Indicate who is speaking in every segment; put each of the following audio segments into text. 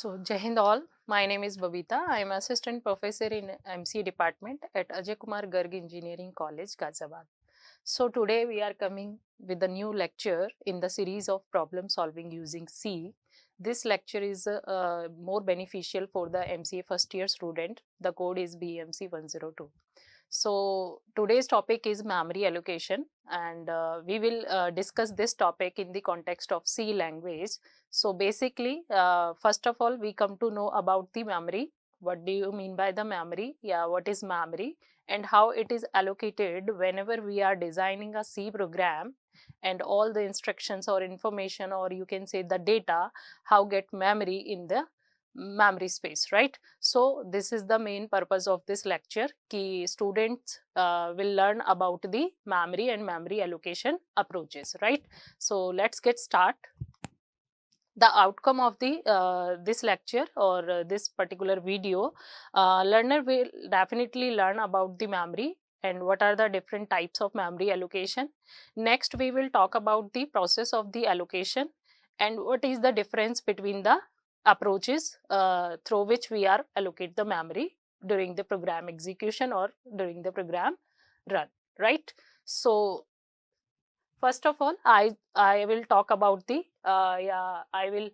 Speaker 1: So, Jai Hind all. My name is Babita. I am assistant professor in MC department at Ajay Kumar Garg Engineering College, Ghaziabad. So, today we are coming with a new lecture in the series of problem solving using C. This lecture is more beneficial for the MCA first year student. The code is BMC 102. So today's topic is memory allocation, and we will discuss this topic in the context of C language. So basically, first of all, we come to know about the memory. What do you mean by the memory? Yeah, what is memory and how it is allocated whenever we are designing a C program, and all the instructions or information, or you can say the data, how get memory in the memory space, right? So this is the main purpose of this lecture, ki students will learn about the memory and memory allocation approaches, right? So let's get start. The outcome of the this lecture or this particular video, learner will definitely learn about the memory and what are the different types of memory allocation. Next we will talk about the process of the allocation and what is the difference between the approaches through which we are allocate the memory during the program execution or during the program run, right? So first of all, I will talk about the I will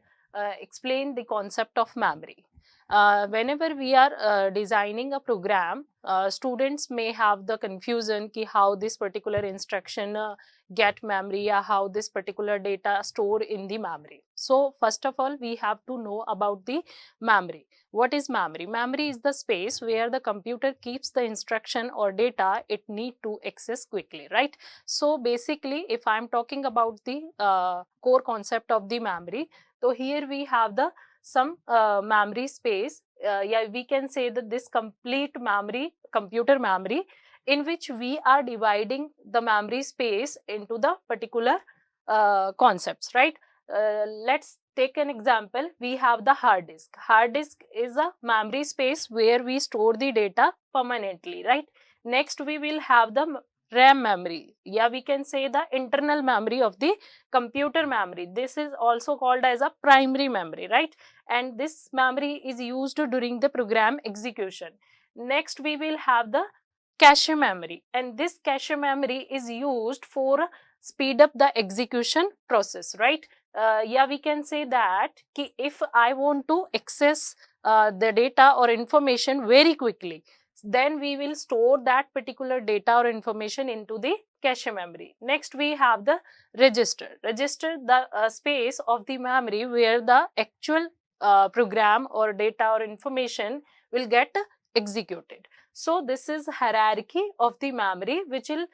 Speaker 1: explain the concept of memory. Whenever we are designing a program, students may have the confusion ki how this particular instruction get memory, or how this particular data store in the memory. So first of all, we have to know about the memory. What is memory? Memory is the space where the computer keeps the instruction or data it need to access quickly, right? So basically, if I'm talking about the core concept of the memory, so here we have the some memory space. Yeah, we can say that this complete memory, computer memory, in which we are dividing the memory space into the particular concepts, right? Let's take an example. We have the hard disk. Hard disk is a memory space where we store the data permanently, right? Next, we will have the RAM memory. Yeah, we can say the internal memory of the computer memory. This is also called as a primary memory, right? And this memory is used during the program execution. Next, we will have the cache memory, and this cache memory is used for speed up the execution process, right? Yeah, we can say that ki if I want to access the data or information very quickly, then we will store that particular data or information into the cache memory. Next, we have the register. Register, the space of the memory where the actual program or data or information will get executed. So this is hierarchy of the memory, which will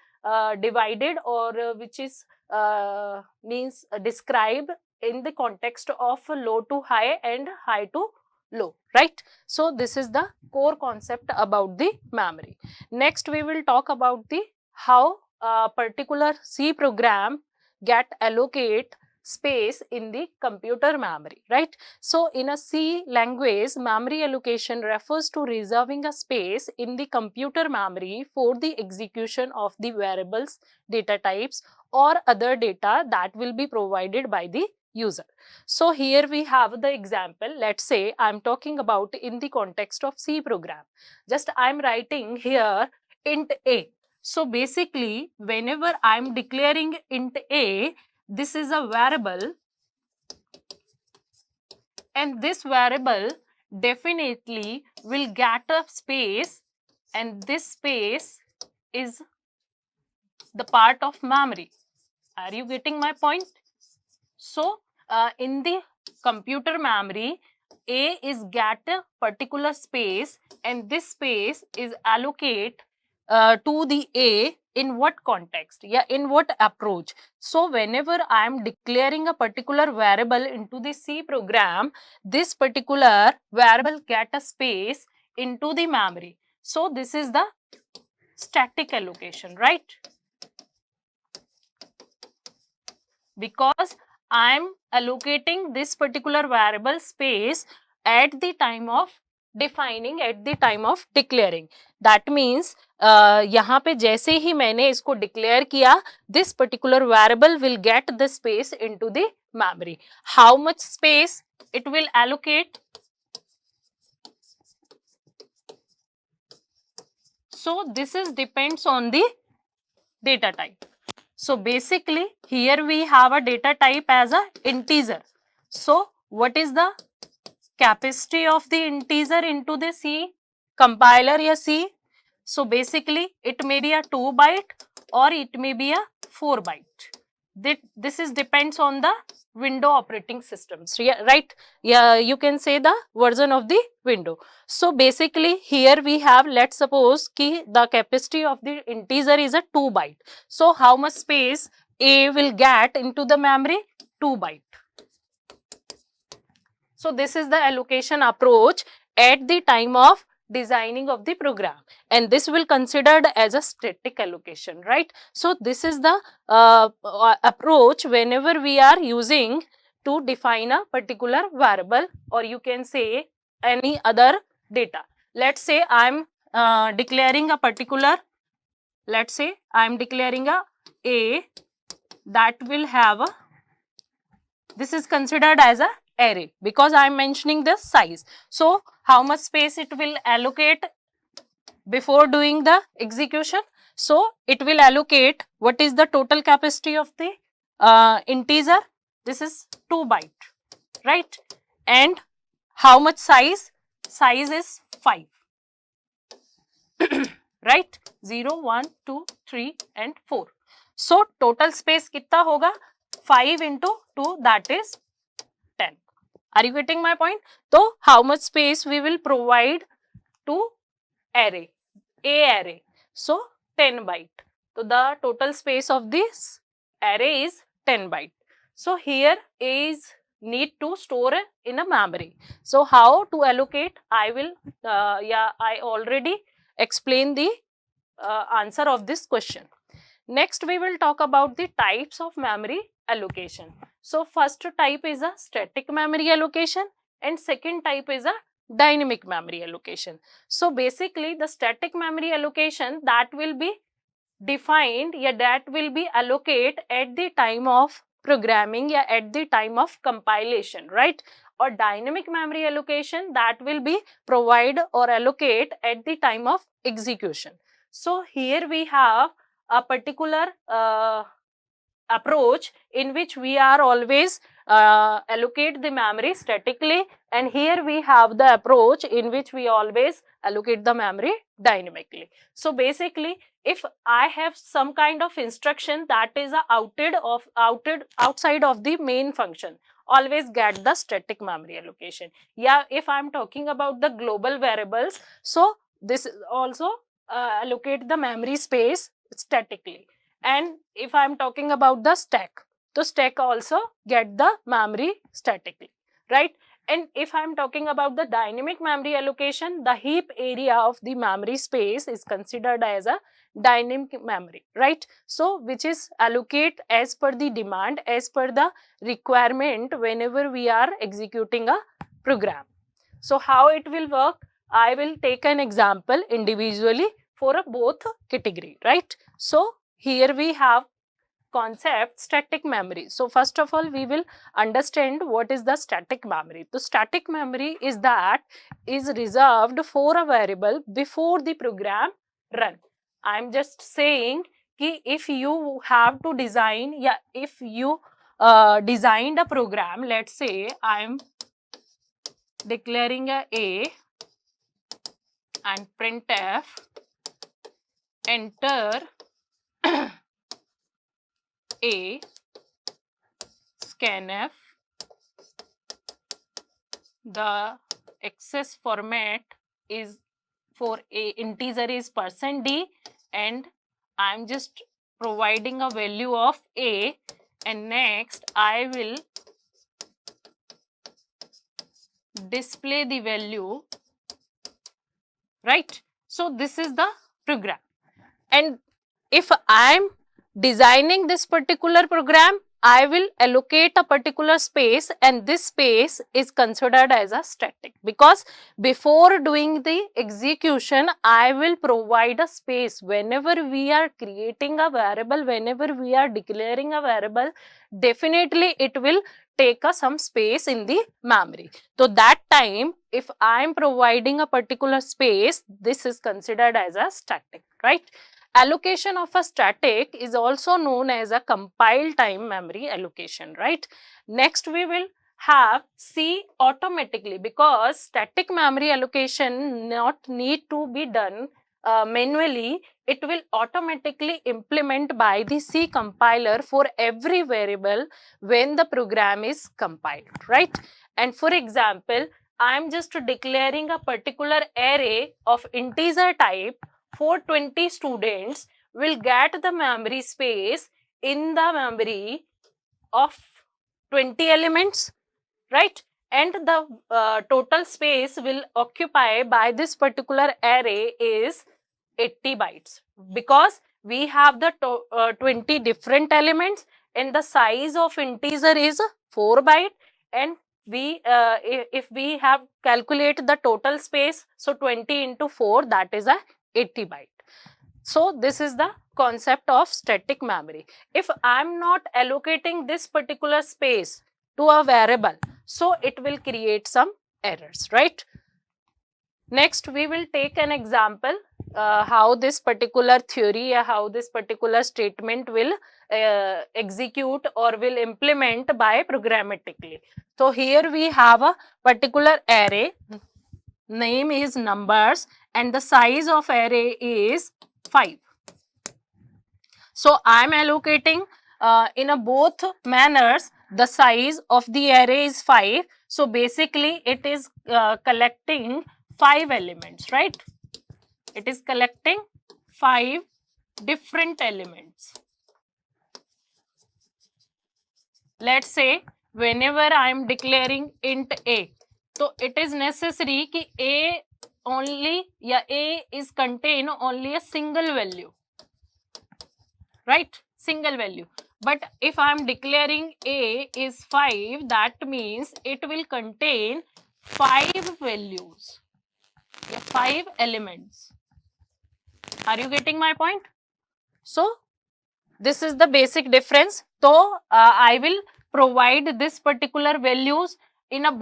Speaker 1: divided or which is means described in the context of low to high and high to low, right? So this is the core concept about the memory. Next, we will talk about the how a particular C program get allocate space in the computer memory, right? So in a C language, memory allocation refers to reserving a space in the computer memory for the execution of the variables, data types, or other data that will be provided by the user. So here we have the example. Let's say I'm talking about in the context of C program. Just I'm writing here int A. So basically, whenever I'm declaring int A, this is a variable, and this variable definitely will get a space, and this space is the part of memory. Are you getting my point? So in the computer memory, A is get a particular space, and this space is allocate to the A in what context? Yeah, in what approach? So whenever I am declaring a particular variable into the C program, this particular variable get a space into the memory. So this is the static allocation, right? Because I am allocating this particular variable space at the time of defining, at the time of declaring. That means यहाँ पे जैसे ही मैंने इसको declare किया, this particular variable will get the space into the memory. How much space it will allocate? So this is depends on the data type. So basically here we have a data type as a integer. So what is the capacity of the integer into the C compiler या C? So basically it may be a 2 byte or it may be a 4 byte. This is depends on the window operating systems, right? Yeah, you can say the version of the window. So basically here we have, let's suppose ki the capacity of the integer is a 2 byte. So how much space A will get into the memory? 2 byte. So this is the allocation approach at the time of designing of the program, and this will considered as a static allocation, right? So this is the approach whenever we are using to define a particular variable, or you can say any other data. Let's say I'm declaring a particular, let's say I'm declaring a that will have a, this is considered as a array because I am mentioning the size. So how much space it will allocate before doing the execution? So it will allocate what is the total capacity of the integer. This is 2 byte, right? And how much size? Size is 5, right? 0, 1, 2, 3 and 4. So total space कितना होगा? 5 into 2, that is 10. Are you getting my point? So how much space we will provide to array, A array? So 10 byte. So the total space of this array is 10 byte. So here A is need to store in a memory. So how to allocate? I will, I already explained the answer of this question. Next, we will talk about the types of memory allocation. So first type is a static memory allocation and second type is a dynamic memory allocation. So basically the static memory allocation that will be defined, that will be allocate at the time of programming, at the time of compilation, right? Or dynamic memory allocation that will be provide or allocate at the time of execution. So here we have a particular approach in which we are always allocate the memory statically, and here we have the approach in which we always allocate the memory dynamically. So basically if I have some kind of instruction that is outside of the main function, always get the static memory allocation. Yeah, if I am talking about the global variables, so this is also allocate the memory space statically. And if I am talking about the stack, so stack also get the memory statically, right? And if I am talking about the dynamic memory allocation, the heap area of the memory space is considered as a dynamic memory, right? So which is allocate as per the demand, as per the requirement whenever we are executing a program. So how it will work? I will take an example individually for both category, right? So here we have concept static memory. So first of all we will understand what is the static memory. The static memory is that is reserved for a variable before the program run. I am just saying कि if you have to design, if you designed a program, let's say I am declaring a and printf enter a scanf, the access format is for a integer is %d, and I'm just providing a value of a, and next I will display the value, right? So this is the program, and if I'm designing this particular program, I will allocate a particular space, and this space is considered as a static, because before doing the execution, I will provide a space. Whenever we are creating a variable, whenever we are declaring a variable, definitely it will take some space in the memory. So that time, if I am providing a particular space, this is considered as a static, right? Allocation of a static is also known as a compile time memory allocation, right? Next, we will have C automatically, because static memory allocation not need to be done manually. It will automatically implement by the C compiler for every variable when the program is compiled, right? And for example, I am just declaring a particular array of integer type for 20 students, will get the memory space in the memory of 20 elements, right? And the total space will occupy by this particular array is 80 bytes, because we have the 20 different elements, and the size of integer is 4 byte, and we if we have calculate the total space, so 20 into 4, that is a 80 byte. So this is the concept of static memory. If I am not allocating this particular space to a variable, so it will create some errors, right? Next, we will take an example how this particular theory, how this particular statement will execute or will implement by programmatically. So here we have a particular array, name is numbers, and the size of array is 5. So I am allocating in a both manners. The size of the array is 5. So basically it is collecting 5 elements, right? It is collecting 5 different elements. Let's say whenever I am declaring int a, so it is necessary ki a only, ya a is contain only a single value, right? Single value. But if I am declaring a is 5, that means it will contain 5 values, 5 elements. Are you getting my point? So this is the basic difference. So I will provide this particular values in a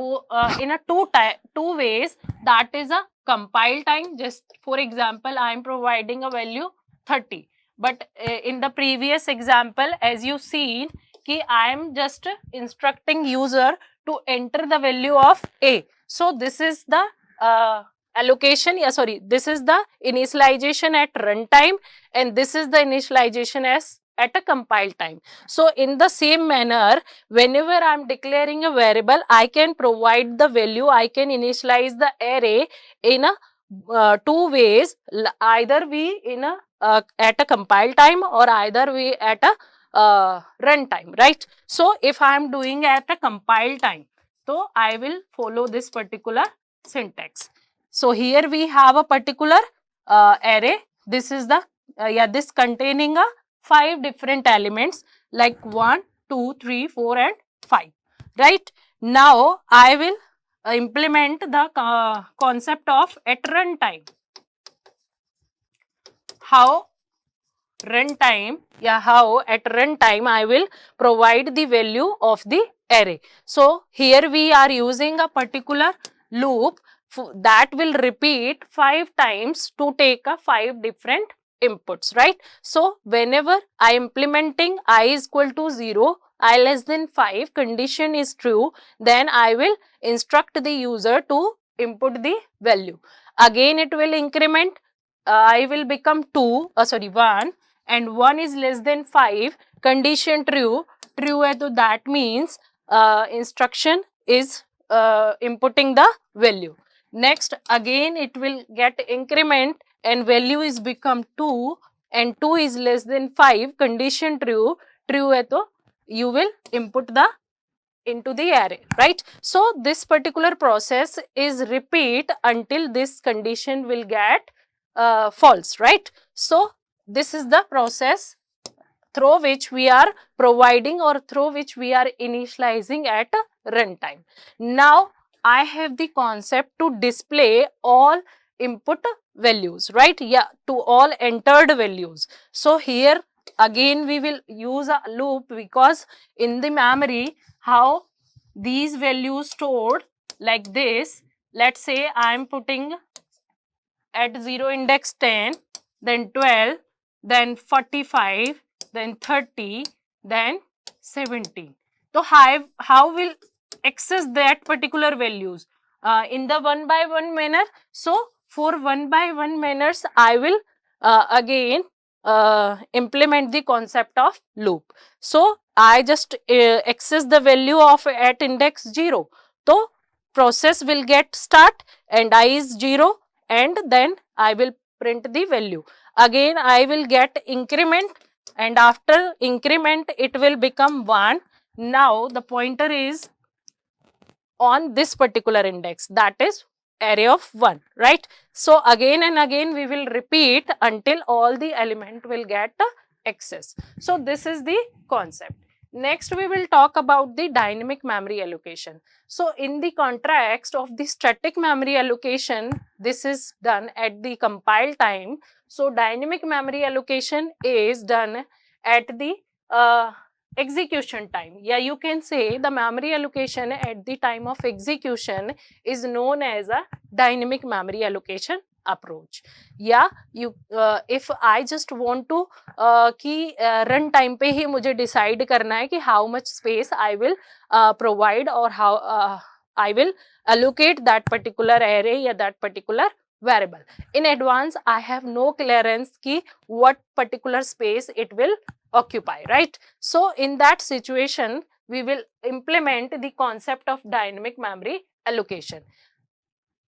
Speaker 1: two ways. That is a compile time. Just for example, I am providing a value 30. But in the previous example, as you seen, ki I am just instructing user to enter the value of a. So this is the allocation. This is the initialization at runtime, and this is the initialization as at a compile time. So in the same manner, whenever I am declaring a variable, I can provide the value, I can initialize the array in a two ways. Either we in a at a compile time, or either we at a runtime, right? So if I am doing at a compile time, so I will follow this particular syntax. So here we have a particular array. This is the this containing a 5 different elements like 1, 2, 3, 4 and 5, right? Now I will implement the concept of at runtime. How runtime, how at runtime I will provide the value of the array. So here we are using a particular loop that will repeat 5 times to take a 5 different inputs, right? So whenever I am implementing I is equal to 0, I less than 5, condition is true, then I will instruct the user to input the value. Again it will increment, I will become 1, and 1 is less than 5, condition true, hai to that means instruction is inputting the value. Next again it will get increment and value is become 2, and 2 is less than 5, condition true hai to you will input the into the array, right? So this particular process is repeat until this condition will get false, right? So this is the process through which we are providing or through which we are initializing at runtime. Now I have the concept to display all input values, right? Yeah, to all entered values. So here again we will use a loop, because in the memory how these values stored like this. Let's say I am putting at 0 index 10, then 12, then 45, then 30, then 17. So how will access that particular values in the one by one manner? So for one by one manners, I will again implement the concept of loop. So I just access the value of at index 0. So process will get start and I is 0, and then I will print the value. Again I will get increment, and after increment it will become 1. Now the pointer is on this particular index, that is array of 1, right? So again and again we will repeat until all the element will get access. So this is the concept. Next we will talk about the dynamic memory allocation. So in the context of the static memory allocation, this is done at the compile time. So dynamic memory allocation is done at the execution time. Yeah, you can say the memory allocation at the time of execution is known as a dynamic memory allocation approach. Yeah, you if I just want to कि run time पे ही मुझे decide करना है कि how much space I will provide और how I will allocate that particular array या that particular variable. In advance I have no clearance ki what particular space it will occupy, right? So in that situation we will implement the concept of dynamic memory allocation.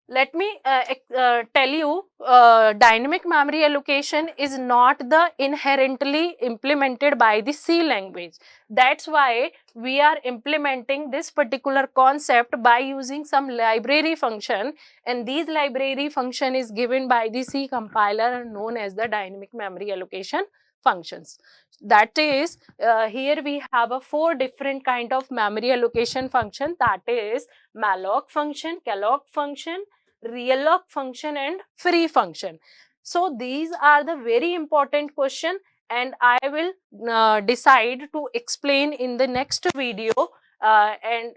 Speaker 1: Let me tell you, dynamic memory allocation is not the inherently implemented by the C language. That's why we are implementing this particular concept by using some library function, and these library function is given by the C compiler known as the dynamic memory allocation functions. That is, here we have a 4 different kind of memory allocation function, that is malloc function, calloc function, realloc function and free function. So these are the very important question, and I will decide to explain in the next video, and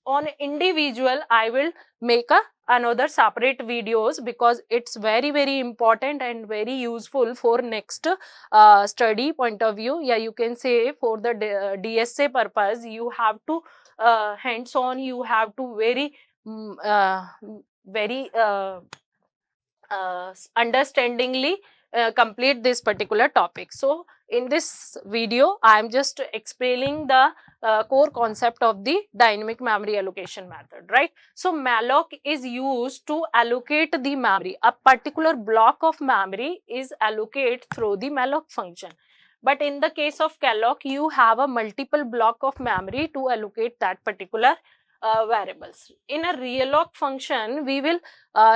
Speaker 1: on individual I will make another separate videos, because it's very important and very useful for next study point of view. Yeah, you can say for the DSA purpose you have to hands on, you have to very understandingly complete this particular topic. So in this video I am just explaining the core concept of the dynamic memory allocation method, right? So malloc is used to allocate the memory. A particular block of memory is allocated through the malloc function. But in the case of calloc, you have a multiple block of memory to allocate that particular variables. In a realloc function, we will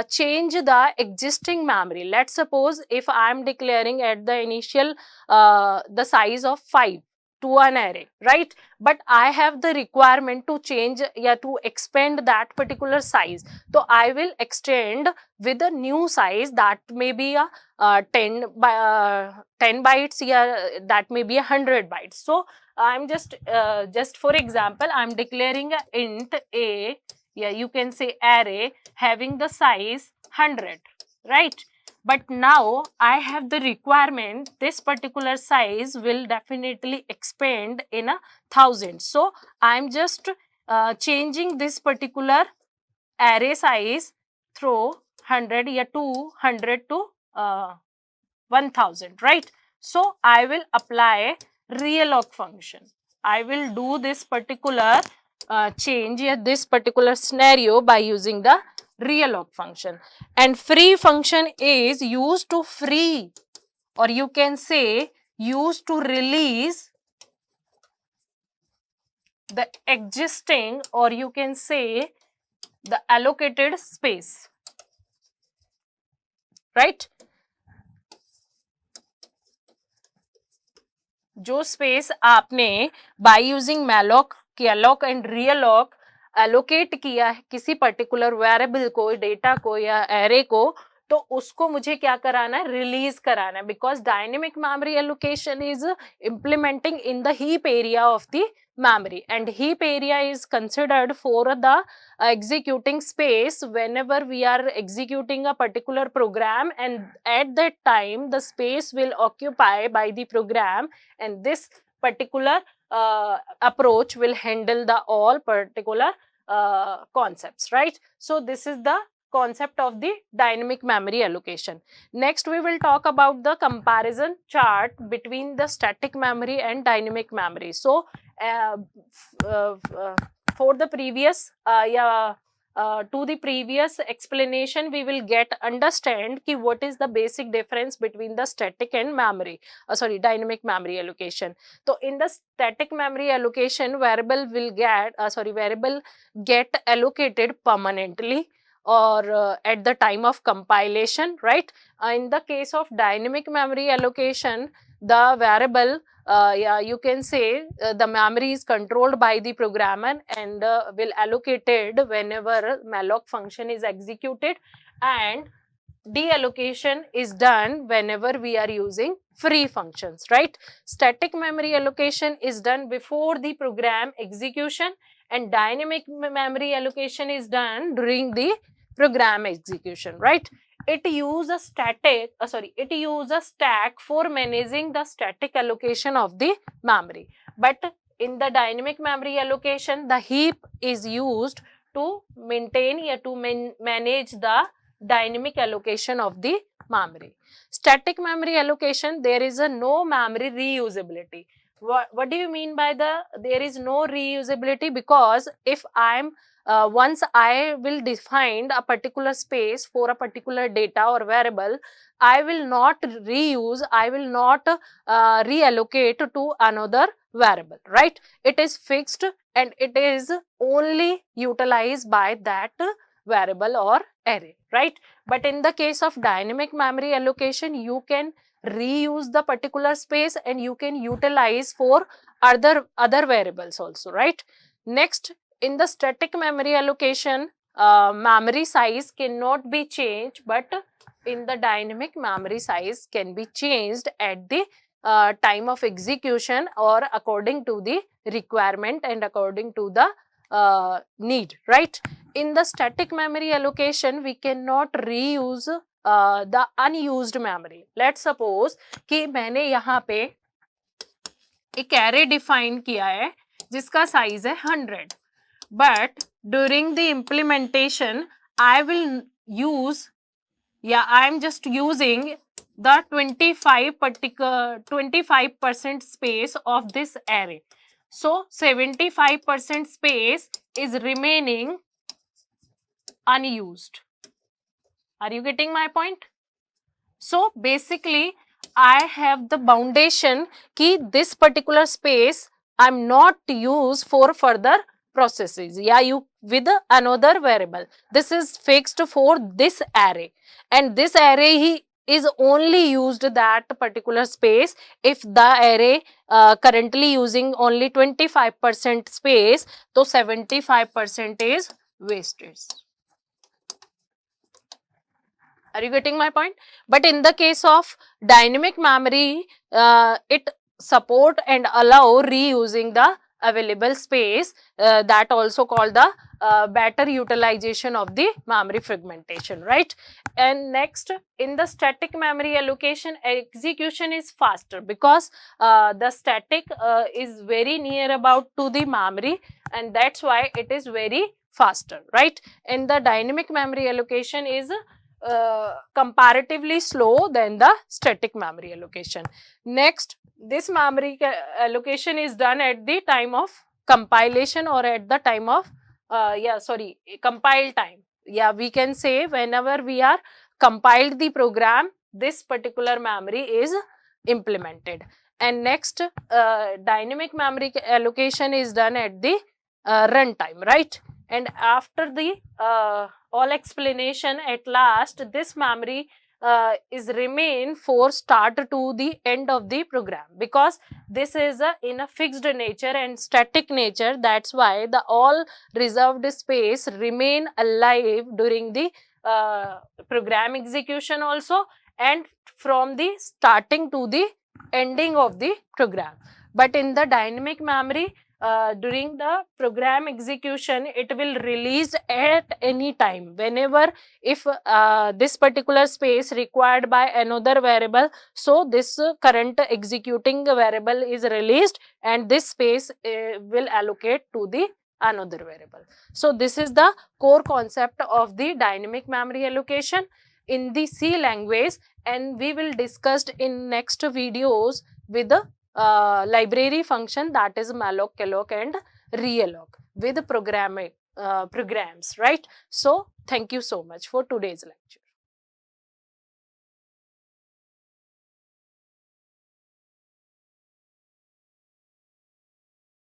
Speaker 1: change the existing memory. Let's suppose if I am declaring at the initial the size of 5 to an array, right? But I have the requirement to change, yeah, to expand that particular size. So I will extend with a new size that may be a 10 bytes, yeah, that may be 100 bytes. So I'm just for example, I'm declaring a int a, yeah, you can say array having the size 100, right? But now I have the requirement this particular size will definitely expand in 1,000. So I'm just changing this particular array size through 100, yeah, 200 to 1,000, right? So I will apply realloc function. I will do this particular change here, this particular scenario by using the realloc function. And free function is used to free, or you can say used to release the existing, or you can say the allocated space, right? जो space आपने by using malloc, calloc and realloc allocate किया है किसी particular variable को, data को या array को, तो उसको मुझे क्या कराना है, रिलीज कराना है, because dynamic memory allocation is implementing in the heap area of the memory, and heap area is considered for the executing space whenever we are executing a particular program, and at that time the space will occupy by the program, and this particular approach will handle the all particular concepts, right? So this is the concept of the dynamic memory allocation. Next we will talk about the comparison chart between the static memory and dynamic memory. So for the previous to the previous explanation, we will get understand ki what is the basic difference between the static and memory, dynamic memory allocation. So in the static memory allocation, variable get allocated permanently or at the time of compilation, right? In the case of dynamic memory allocation, the variable you can say the memory is controlled by the programmer and will allocated whenever malloc function is executed, and deallocation is done whenever we are using free functions, right? Static memory allocation is done before the program execution, and dynamic memory allocation is done during the program execution, right? It use a stack for managing the static allocation of the memory, but in the dynamic memory allocation the heap is used to maintain or to manage the dynamic allocation of the memory. Static memory allocation, there is a no memory reusability. What do you mean by there is no reusability? Because if I'm once I will define a particular space for a particular data or variable, I will not reuse, I will not reallocate to another variable, right? It is fixed and it is only utilized by that variable or array, right? But in the case of dynamic memory allocation, you can reuse the particular space and you can utilize for other variables also, right? Next, in the static memory allocation, memory size cannot be changed, but in the dynamic memory size can be changed at the time of execution or according to the requirement and according to the need, right? In the static memory allocation, we cannot reuse the unused memory. Let's suppose कि मैंने यहाँ पे एक array define किया है जिसका size है 100, but during the implementation I will use, I am just using the 25% space of this array. So 75% space is remaining unused. Are you getting my point? So basically I have the foundation ki this particular space I'm not use for further processes, you with another variable. This is fixed for this array, and this array is only used that particular space if the array currently using only 25% space, so 75% is wasted. Are you getting my point? But in the case of dynamic memory, it support and allow reusing the available space, that also called the better utilization of the memory fragmentation, right? And next, in the static memory allocation, execution is faster because the static is very near about to the memory, and that's why it is very faster, right? And the dynamic memory allocation is comparatively slow than the static memory allocation. Next, this memory allocation is done at the time of compilation or at the time of compile time. We can say whenever we are compiled the program, this particular memory is implemented. And next, dynamic memory allocation is done at the runtime, right? And after the all explanation, at last this memory is remain for start to the end of the program, because this is in a fixed nature and static nature. That's why the all reserved space remain alive during the program execution also, and from the starting to the ending of the program. But in the dynamic memory, during the program execution, it will release at any time, whenever, if this particular space required by another variable, so this current executing variable is released and this space will allocate to the another variable. So this is the core concept of the dynamic memory allocation in the C language, and we will discuss in next videos with the library function, that is malloc, calloc and realloc with programs, right? So thank you so much for today's lecture.